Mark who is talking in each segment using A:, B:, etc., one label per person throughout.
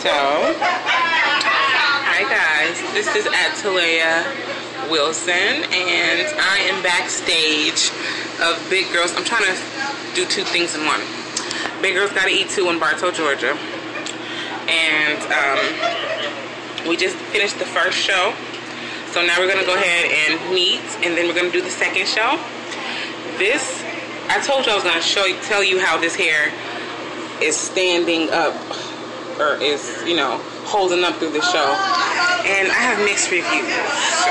A: So, hi guys, this is Atalea Wilson, and I am backstage of Big Girls. I'm trying to do two things in one. Big Girls Gotta Eat 2 in Bartow, Georgia. And we just finished the first show. So now we're gonna go ahead and meet, and then we're gonna do the second show. This, I told you I was gonna tell you how this hair is standing up, or is, you know, holding up through the show. And I have mixed reviews, so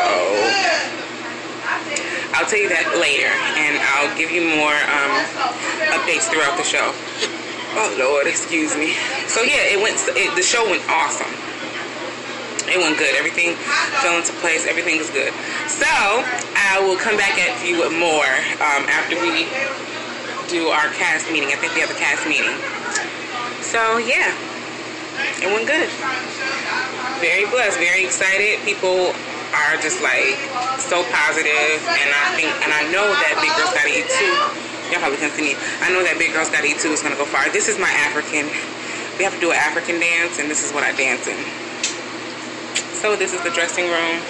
A: I'll tell you that later, and I'll give you more updates throughout the show. Oh Lord, excuse me. So yeah, the show went awesome. It went good. Everything fell into place. Everything was good. So I will come back at you with more after we do our cast meeting. I think we have a cast meeting. So yeah, it went good. Very blessed, very excited. People are just like so positive, and I know that Big Girls Gotta Eat 2. Y'all probably couldn't see me. I know that Big Girls Gotta Eat 2 is gonna go far. This is my African. We have to do an African dance, and this is what I dance in. So this is the dressing room,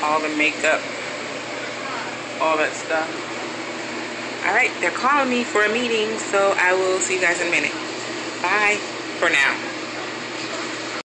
A: all the makeup, all that stuff. All right, they're calling me for a meeting, so I will see you guys in a minute. Bye for now.